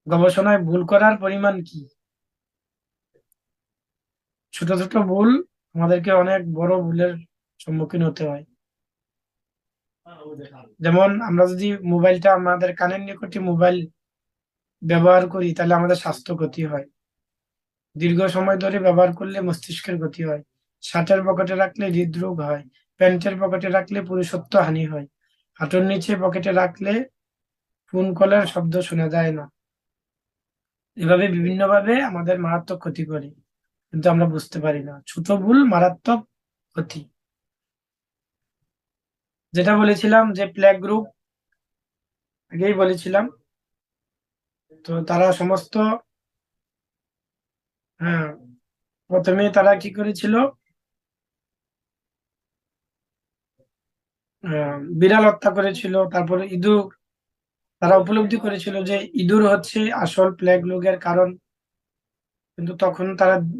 গবেষণায় ভুল করার পরিমাণ কি? ছোট ছোট ভুল আমাদেরকে অনেক বড় ভুলের সম্মুখীন হতে হয়। যেমন আমরা যদি মোবাইলটা আমাদের কানের নিকটে মোবাইল ব্যবহার করি তাহলে আমাদের স্বাস্থ্য ক্ষতি হয়। দীর্ঘ সময় ধরে ব্যবহার করলে মস্তিষ্কের ক্ষতি হয়। শার্টের পকেটে রাখলে হৃদরোগ হয়। প্যান্টের পকেটে রাখলে পুরুষত্ব হানি হয়। হাঁটুর নিচে পকেটে রাখলে ফোন কলের শব্দ শোনা যায় না। এভাবে বিভিন্নভাবে আমাদের মারাত্মক ক্ষতি করে, কিন্তু আমরা বুঝতে পারি না। ছোট ভুল মারাত্মক ক্ষতি। যেটা বলেছিলাম যে প্লেগ গ্রুপ, আগেই বলেছিলাম। তো তারা সমস্ত, হ্যাঁ, প্রথমে তারা কি করেছিল, বিড়াল হত্যা করেছিল, তারপরে ইঁদুর। তারা উপলব্ধি করেছিল যে ইঁদুর হচ্ছে আসল প্লেগ রোগের কারণ, কিন্তু তখন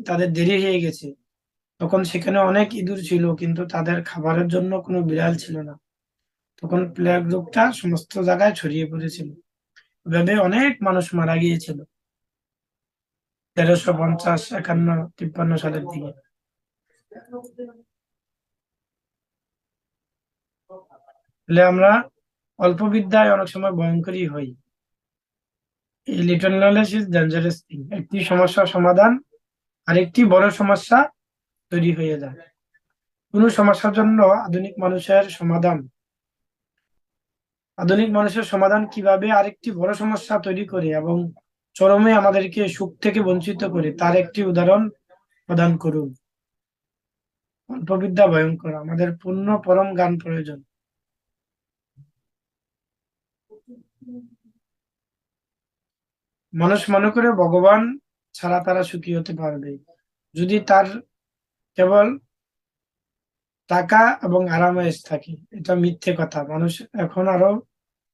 তাদের দেরি হয়ে গেছে। তখন সেখানে অনেক ইঁদুর ছিল, কিন্তু তাদের খাবারের জন্য কোনো বিড়াল ছিল না। তখন প্লেগ রোগটা সমস্ত জায়গায় ছড়িয়ে পড়েছিল। এভাবে অনেক মানুষ মারা গিয়েছিল 1350, 51, 53 সালের দিকে। তাহলে আমরা অল্প বিদ্যায় অনেক সময় ভয়ঙ্করী হই। এই little knowledge is dangerous thing. একটি সমস্যার সমাধান আরেকটি বড় সমস্যা তৈরি হয়ে যায়। কোনো সমস্যার জন্য আধুনিক মানুষের সমাধান কিভাবে আরেকটি বড় সমস্যা তৈরি করে এবং চরমে আমাদেরকে সুখ থেকে বঞ্চিত করে তার একটি উদাহরণ প্রদান করুন। অল্পবিদ্যা ভয়ঙ্কর, আমাদের পূর্ণ পরম জ্ঞান প্রয়োজন। মানুষ মনে করে ভগবান ছাড়া তারা সুখী হতে পারবে যদি তার কেবল টাকা এবং আরামায়েশ থাকে। এটা মিথ্যে কথা। মানুষ এখন আরো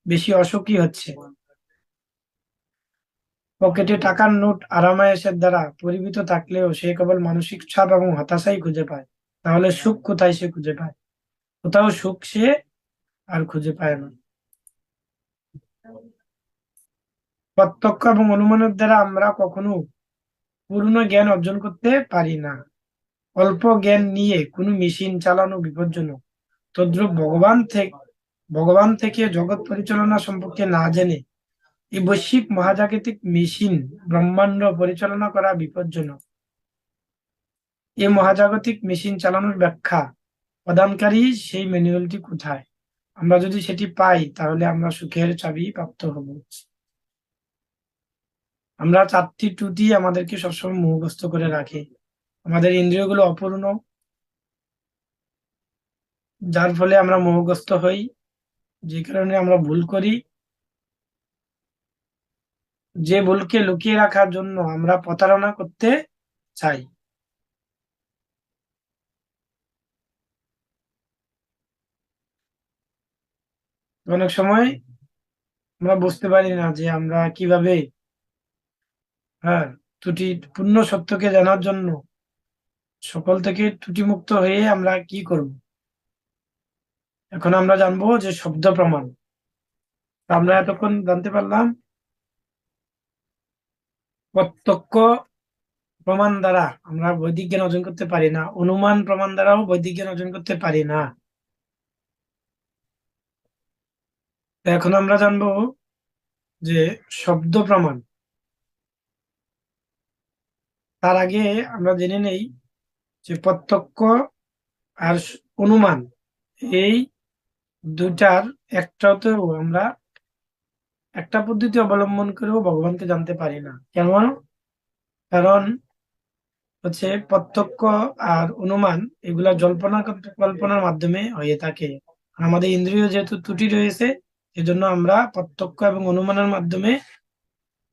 বেশি অসুখী হচ্ছে। পকেটে টাকার নোট আরামায়েশের দ্বারা পরিমিত থাকলেও সে কেবল মানসিক চাপ এবং হতাশাই খুঁজে পায়। তাহলে সুখ কোথায় সে খুঁজে পায়? কোথাও সুখ সে আর খুঁজে পায় না। প্রত্যক্ষ এবং অনুমানের দ্বারা আমরা কখনো পূর্ণ জ্ঞান অর্জন করতে পারি না। অল্প জ্ঞান নিয়ে কোনো মেশিন চালানো বিপজ্জনক। তদ্রূপ ভগবান থেকে জগৎ পরিচালনা সম্পর্কে না জেনে এই বৈশ্বিক মহাজাগতিক মেশিন ব্রহ্মাণ্ড পরিচালনা করা বিপজ্জনক। এই মহাজাগতিক মেশিন চালানোর ব্যাখ্যা প্রদানকারী সেই ম্যানুয়ালটি কোথায়? আমরা যদি সেটি পাই তাহলে আমরা সুখের চাবি প্রাপ্ত হব। আমরা চারটি ত্রুটি আমাদেরকে সবসময় মোহগ্রস্ত করে রাখে। আমাদের ইন্দ্রিয়গুলো অপূর্ণ, যার ফলে আমরা মোহগ্রস্ত হই, যে কারণে আমরা ভুল করি। যে ভুলকে লুকিয়ে রাখার জন্য আমরা প্রতারণা করতে চাই। অনেক সময় আমরা বুঝতে পারি না যে আমরা কিভাবে, হ্যাঁ, ত্রুটি পূর্ণ সত্যকে জানার জন্য সকল থেকে ত্রুটিমুক্ত হয়ে আমরা কি করব। এখন আমরা জানবো যে শব্দ প্রমাণ। আমরা এতক্ষণ জানতে পারলাম প্রত্যক্ষ প্রমাণ দ্বারা আমরা বৈদিক জ্ঞান অর্জন করতে পারি না, অনুমান প্রমাণ দ্বারাও বৈদিক জ্ঞান অর্জন করতে পারি না। তো এখন আমরা জানবো যে শব্দ প্রমাণ। তার আগে আমরা জেনে নেই যে প্রত্যক্ষ আর অনুমান, এই দুটার একটাতেও আমরা একটা পদ্ধতি অবলম্বন করেও ভগবানকে জানতে পারি না। কেমন? কারণ হচ্ছে প্রত্যক্ষ আর অনুমান এগুলা কল্পনার মাধ্যমে হয়ে থাকে। আমাদের ইন্দ্রিয় যেহেতু ত্রুটি রয়েছে, এজন্য আমরা প্রত্যক্ষ এবং অনুমানের মাধ্যমে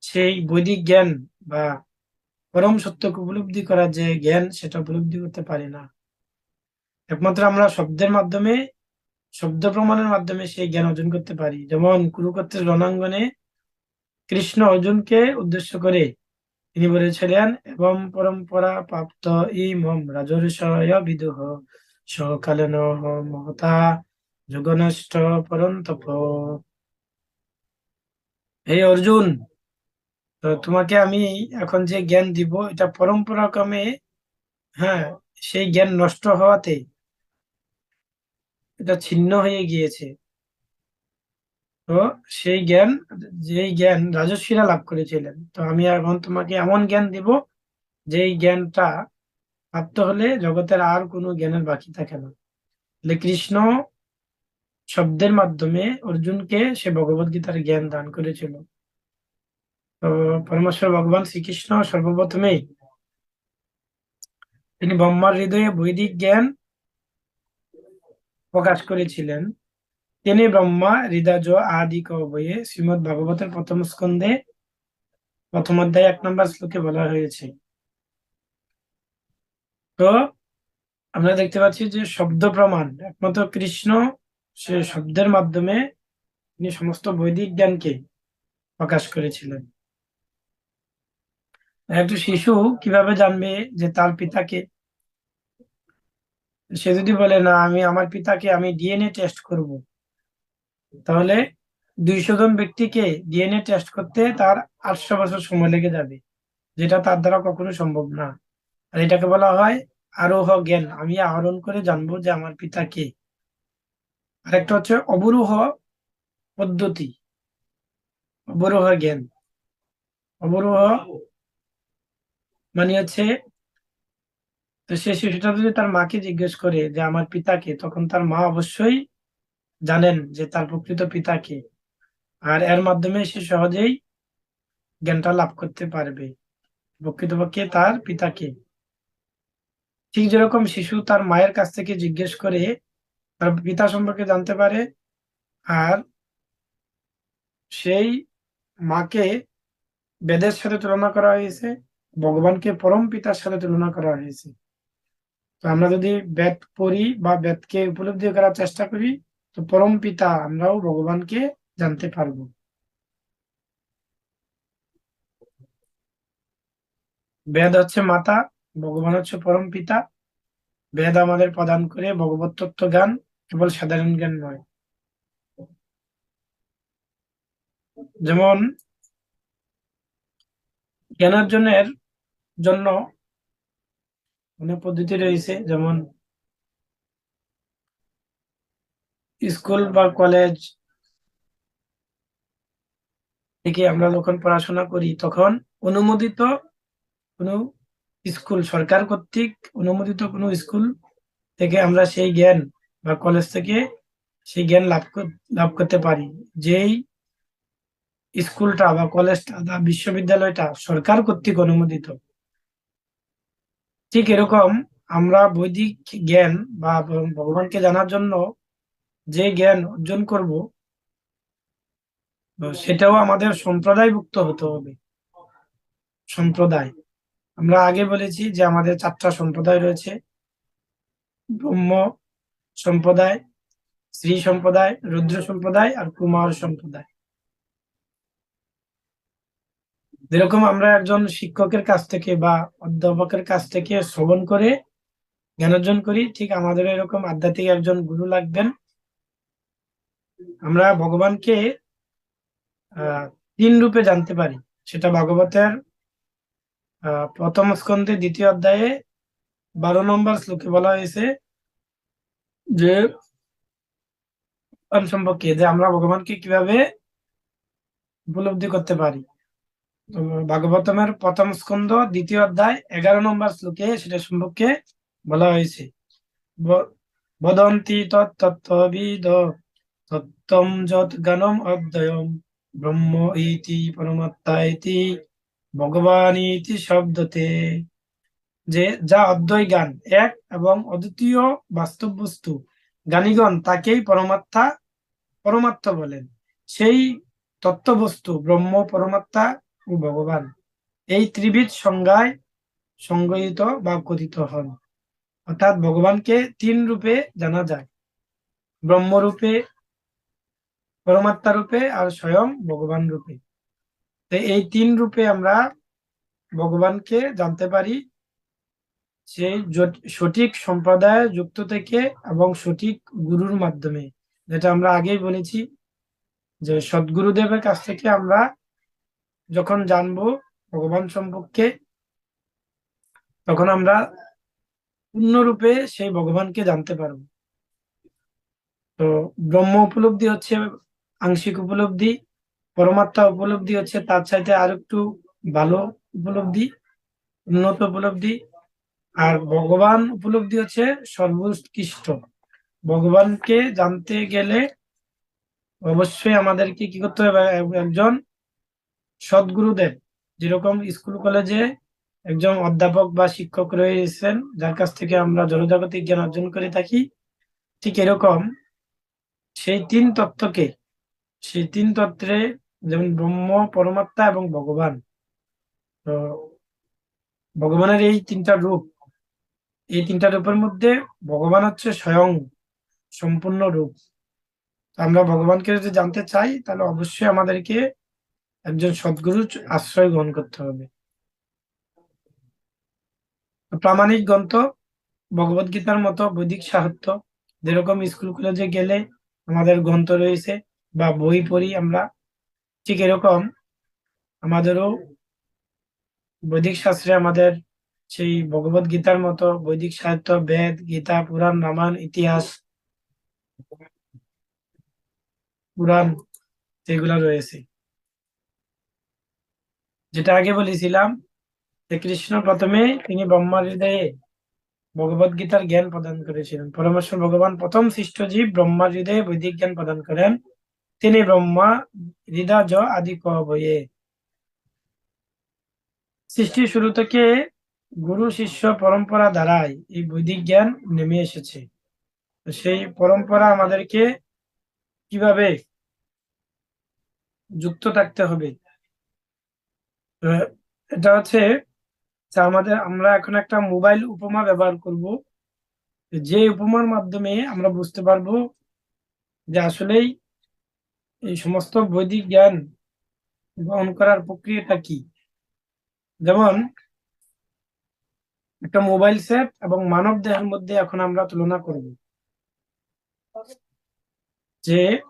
সেই বৈদিক জ্ঞান বা পরম সত্যকে উপলব্ধি করার যে জ্ঞান সেটা উপলব্ধি করতে পারি না। একমাত্র আমরা শব্দ প্রমাণের মাধ্যমে সেই জ্ঞান অর্জন করতে পারি। যেমন কুরুক্ষেত্রের রণাঙ্গনে কৃষ্ণ অর্জুনকে উদ্দেশ্য করে তিনি বলেছিলেন, এবং পরম্পরা প্রাপ্ত ইমম রাজর্ষয় বিদুহ সকালেন মহতা যুগনষ্ট পরন্তপ। হে অর্জুন, তো তোমাকে আমি এখন যে জ্ঞান দিব এটা পরম্পরা ক্রমে, হ্যাঁ, সেই জ্ঞান নষ্ট হওয়াতে এটা ছিন্ন হয়ে গিয়েছে। তো সেই জ্ঞান, যেই জ্ঞান রাজর্ষিরা লাভ করেছিলেন, তো আমি এখন তোমাকে এমন জ্ঞান দিব যেই জ্ঞানটা প্রাপ্ত হলে জগতের আর কোনো জ্ঞানের বাকি থাকে না। তাহলে কৃষ্ণ শব্দের মাধ্যমে অর্জুনকে সে ভগবত গীতার জ্ঞান দান করেছিল। তো পরমেশ্বর ভগবান শ্রীকৃষ্ণ সর্বপ্রথমেই তিনি ব্রহ্মার হৃদয়ে বৈদিক জ্ঞান প্রকাশ করেছিলেন। তিনি ব্রহ্মা হৃদয় আদি বইয়ে শ্রীমদ ভাগবতের প্রথম স্কন্ধে প্রথম অধ্যায় 1 নম্বর শ্লোকে বলা হয়েছে। তো আমরা দেখতে পাচ্ছি যে শব্দ প্রমাণ একমাত্র কৃষ্ণ, সে শব্দের মাধ্যমে তিনি সমস্ত বৈদিক জ্ঞানকে প্রকাশ করেছিলেন। একটু শিশু কিভাবে জানবে যে তার পিতাকে? সে যদি বলে না, আমি আমার পিতাকে আমি ডিএনএ টেস্ট করব, তাহলে 200 জন ব্যক্তিকে ডিএনএ টেস্ট করতে তার 800 বছর সময় লেগে যাবে, যেটা তার দ্বারা কখনো সম্ভব না। আর এটাকে বলা হয় আরোহ জ্ঞান, আমি আহরণ করে জানবো যে আমার পিতা কে। আরেকটা হচ্ছে অবরোহ পদ্ধতি, অবরোহ জ্ঞান। অবরোহ মানে হচ্ছে, তো সে শিশুটা যদি তার মাকে জিজ্ঞেস করে যে আমার পিতাকে, তখন তার মা অবশ্যই জানেন যে তার প্রকৃত পিতাকে। আর এর মাধ্যমে সে সহজেই জ্ঞানটা লাভ করতে পারবে প্রকৃতপক্ষে তার পিতাকে। ঠিক যেরকম শিশু তার মায়ের কাছ থেকে জিজ্ঞেস করে তার পিতা সম্পর্কে জানতে পারে, আর সেই মাকে বেদের সাথে তুলনা করা হয়েছে, ভগবানকে পরম পিতার সাথে তুলনা করা হয়েছে। তো আমরা যদি বেদ পড়ি বা বেদকে উপলব্ধি করার চেষ্টা করি, তো পরম পিতা আমরাও ভগবানকে জানতে পারবো। বেদ হচ্ছে মাতা, ভগবান হচ্ছে পরম পিতা। বেদ আমাদের প্রদান করে ভগবত তত্ত্ব জ্ঞান, কেবল সাধারণ জ্ঞান নয়। যেমন জ্ঞানার্জনের জন্য অনেক পদ্ধতি রয়েছে, যেমন স্কুল বা কলেজ থেকে আমরা যখন পড়াশোনা করি, তখন অনুমোদিত কোনো স্কুল, সরকার কর্তৃক অনুমোদিত কোনো স্কুল থেকে আমরা সেই জ্ঞান, বা কলেজ থেকে সেই জ্ঞান লাভ করতে পারি। যেই স্কুলটা বা কলেজটা বা বিশ্ববিদ্যালয়টা সরকার কর্তৃক অনুমোদিত। ঠিক এরকম আমরা বৈদিক জ্ঞান বা ভগবানকে জানার জন্য যে জ্ঞান অর্জন করব, সেটাও আমাদের সম্প্রদায়ভুক্ত হতে হবে। সম্প্রদায়, আমরা আগে বলেছি যে আমাদের 4টা সম্প্রদায় রয়েছে: ব্রহ্ম সম্প্রদায়, শ্রী সম্প্রদায়, রুদ্র সম্প্রদায় আর কুমার সম্প্রদায়। যেরকম আমরা একজন শিক্ষকের কাছ থেকে বা অধ্যাপকের কাছ থেকে শ্রবণ করে জ্ঞান অর্জন করি, ঠিক আমাদের এরকম আধ্যাত্মিক একজন গুরু লাগবেন। আমরা ভগবানকে 3 রূপে জানতে পারি। সেটা ভাগবতের প্রথম স্কন্ধে 2য় অধ্যায়ে 12 নম্বর শ্লোকে বলা হয়েছে যে ভগবান সম্পর্কে, যে আমরা ভগবানকে কিভাবে উপলব্ধি করতে পারি। তো ভাগবতমের প্রথম স্কন্ধ 2য় অধ্যায় 11 নম্বর শ্লোকে সেটা সম্পর্কে বলা হয়েছে। বদন্তি তত্ত্ববিদ তত্ত্বম যৎ জ্ঞানম অদ্বয়ম ব্রহ্ম ইতি পরমাত্মা ইতি ভগবান ইতি শব্দতে। যে যা অদ্বয় জ্ঞান, এক এবং অদ্বিতীয় বাস্তব বস্তু, জ্ঞানীগণ তাকেই পরমাত্মা পরমাত্মা বলেন। সেই তত্ত্ববস্তু ব্রহ্ম, পরমাত্মা ও ভগবান এই ত্রিবিধ সংজ্ঞায় সংজ্ঞায়িত বা কথিত হন। অর্থাৎ ভগবানকে 3 রূপে জানা যায়: ব্রহ্মরূপে, পরমাত্মা রূপে আর স্বয়ং ভগবান রূপে। তো এই 3 রূপে আমরা ভগবানকে জানতে পারি সেই সঠিক সম্প্রদায় যুক্ত থেকে এবং সঠিক গুরুর মাধ্যমে। যেটা আমরা আগেই বলেছি যে সদ্গুরুদেবের কাছ থেকে আমরা যখন জানবো ভগবান সম্পর্কে, তখন আমরা পূর্ণরূপে সেই ভগবানকে জানতে পারবো। তো ব্রহ্ম উপলব্ধি হচ্ছে আংশিক উপলব্ধি, পরমাত্মা উপলব্ধি হচ্ছে তার চাইতে আর একটু ভালো উপলব্ধি, উন্নত উপলব্ধি। আর ভগবান উপলব্ধি হচ্ছে সর্বোৎকৃষ্ট। ভগবানকে জানতে গেলে অবশ্যই আমাদেরকে কি করতে হবে? একজন সদ্গুরুদেব, যেরকম স্কুল কলেজে একজন অধ্যাপক বা শিক্ষক রয়েছেন যার কাছ থেকে আমরা জড়জাগতিক জ্ঞান অর্জন করে থাকি, ঠিক এরকম সেই তিন তত্ত্বকে, সেই তিন তত্ত্বে, যেমন ব্রহ্ম, পরমাত্মা এবং ভগবান, তো ভগবানের এই তিনটা রূপ, এই তিনটা রূপের মধ্যে ভগবান হচ্ছে স্বয়ং সম্পূর্ণ রূপ। তো আমরা ভগবানকে যদি জানতে চাই তাহলে অবশ্যই আমাদেরকে একজন সদ্গুরুর আশ্রয় গ্রহণ করতে হবে। প্রামাণিক গ্রন্থ ভগবদ গীতার মতো বৈদিক সাহিত্য, যেরকম স্কুল কলেজে গেলে আমাদের গ্রন্থ রয়েছে বা বই পড়ি আমরা, ঠিক এরকম আমাদেরও বৈদিক শাস্ত্রে আমাদের সেই ভগবদ গীতার মতো বৈদিক সাহিত্য, বেদ, গীতা, পুরাণ, রামায়ণ, ইতিহাস, পুরাণ, এগুলা রয়েছে। যেটা আগে বলেছিলাম যে কৃষ্ণ প্রথমে তিনি ব্রহ্মার হৃদয়ে ভগবদ গীতার জ্ঞান প্রদান করেছিলেন। পরমেশ্বর ভগবান প্রথম সৃষ্ট জীব ব্রহ্মার হৃদয়ে বৈদিক জ্ঞান প্রদান করেন। তিনি ব্রহ্মা হৃদয় আদি ক বইয়ে। সৃষ্টির শুরু থেকে গুরু শিষ্য পরম্পরা দ্বারাই এই বৈদিক জ্ঞান নেমে এসেছে। তো সেই পরম্পরা আমাদেরকে কিভাবে যুক্ত থাকতে হবে? আহ, এটা হচ্ছে যে আমরা এখন একটা মোবাইল উপমা ব্যবহার করব, যে উপমার মাধ্যমে আমরা বুঝতে পারবো যে আসলেই এই সমস্ত বৈদিক জ্ঞান গ্রহণ করার প্রক্রিয়াটা কি। যেমন একটা মোবাইল সেট এবং মানব দেহের মধ্যে এখন আমরা তুলনা করব, যে